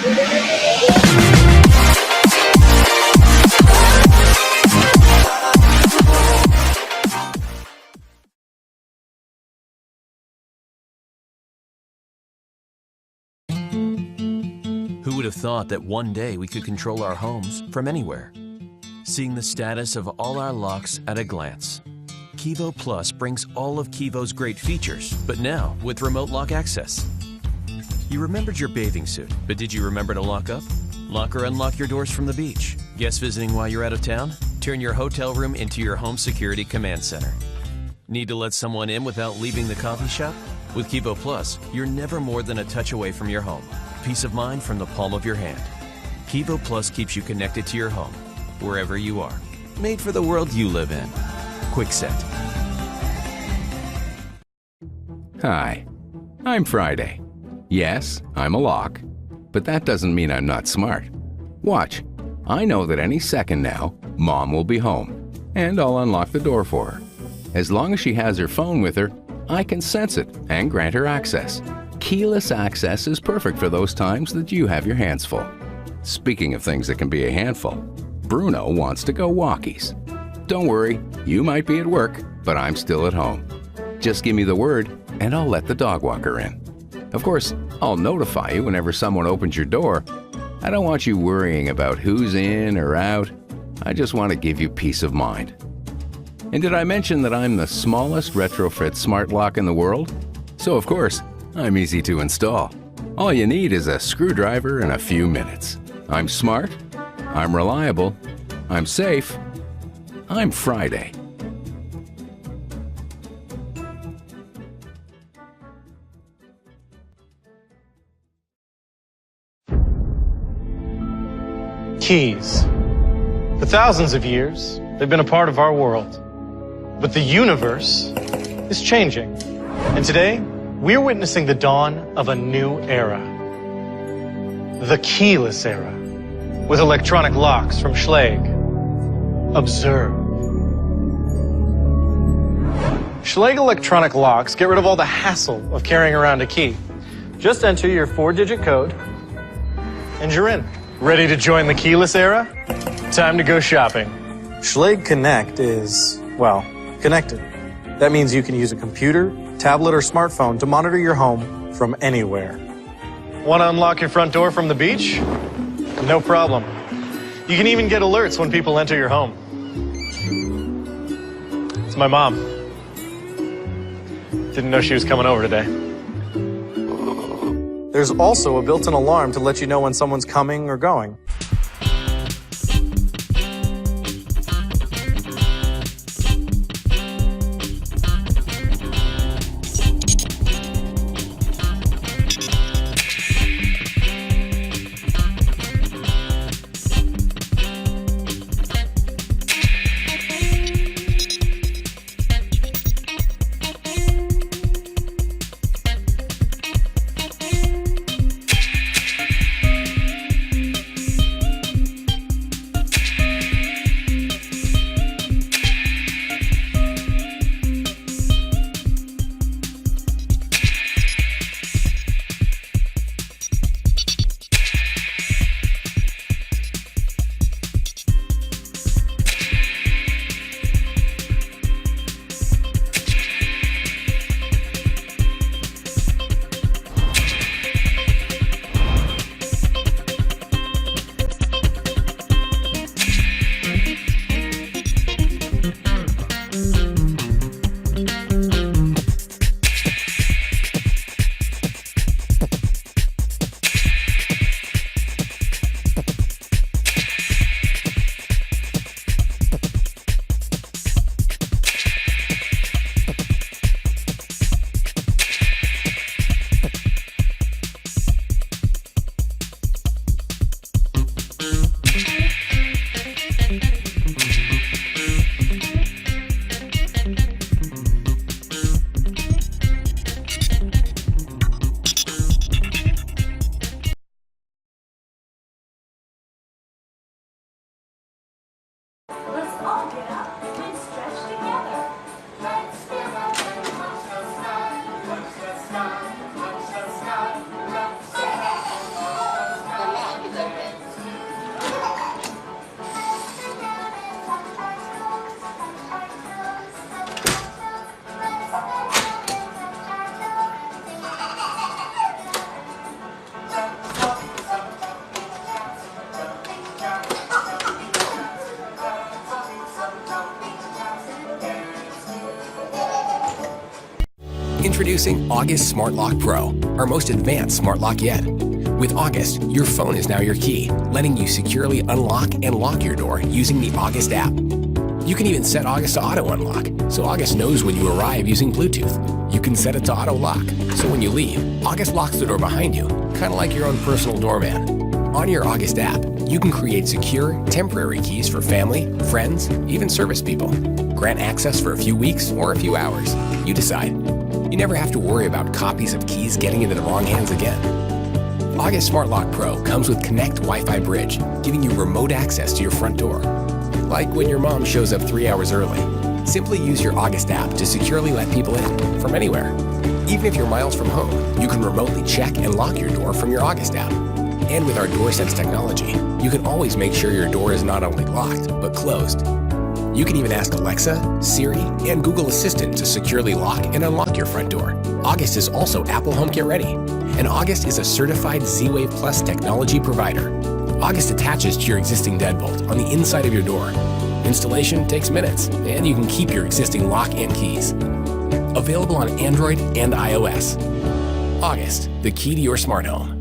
Who would have thought that one day we could control our homes from anywhere? Seeing the status of all our locks at a glance. Kevo Plus brings all of Kevo's great features, but now with remote lock access. You remembered your bathing suit, but did you remember to lock up? Lock or unlock your doors from the beach. Guests visiting while you're out of town? Turn your hotel room into your home security command center. Need to let someone in without leaving the coffee shop? With Kevo Plus, you're never more than a touch away from your home. Peace of mind from the palm of your hand. Kevo Plus keeps you connected to your home, wherever you are. Made for the world you live in. Quick set. Hi, I'm Friday. Yes, I'm a lock, but that doesn't mean I'm not smart. Watch, I know that any second now, Mom will be home, and I'll unlock the door for her. As long as she has her phone with her, I can sense it and grant her access. Keyless access is perfect for those times that you have your hands full. Speaking of things that can be a handful, Bruno wants to go walkies. Don't worry, you might be at work, but I'm still at home. Just give me the word, and I'll let the dog walker in. Of course, I'll notify you whenever someone opens your door. I don't want you worrying about who's in or out. I just want to give you peace of mind. And did I mention that I'm the smallest retrofit smart lock in the world? So of course, I'm easy to install. All you need is a screwdriver and a few minutes. I'm smart, I'm reliable, I'm safe, I'm Friday. Keys. For thousands of years, they've been a part of our world. But the universe is changing. And today, we're witnessing the dawn of a new era. The keyless era. With electronic locks from Schlage. Observe. Schlage electronic locks get rid of all the hassle of carrying around a key. Just enter your 4-digit code, and you're in. Ready to join the keyless era? Time to go shopping. Schlage Connect is, well, connected. That means you can use a computer, tablet, or smartphone to monitor your home from anywhere. Want to unlock your front door from the beach? No problem. You can even get alerts when people enter your home. It's my mom. Didn't know she was coming over today. There's also a built-in alarm to let you know when someone's coming or going. Introducing August Smartlock Pro, our most advanced smart lock yet. With August, your phone is now your key, letting you securely unlock and lock your door using the August app. You can even set August to auto unlock, so August knows when you arrive using Bluetooth. You can set it to auto lock, so when you leave, August locks the door behind you, kind of like your own personal doorman. On your August app, you can create secure, temporary keys for family, friends, even service people. Grant access for a few weeks or a few hours. You decide. You never have to worry about copies of keys getting into the wrong hands again. August Smart Lock Pro comes with Connect Wi-Fi Bridge, giving you remote access to your front door. Like when your mom shows up 3 hours early. Simply use your August app to securely let people in from anywhere. Even if you're miles from home, you can remotely check and lock your door from your August app. And with our DoorSense technology, you can always make sure your door is not only locked, but closed. You can even ask Alexa, Siri, and Google Assistant to securely lock and unlock your front door. August is also Apple HomeKit ready. And August is a certified Z-Wave Plus technology provider. August attaches to your existing deadbolt on the inside of your door. Installation takes minutes, and you can keep your existing lock and keys. Available on Android and iOS. August, the key to your smart home.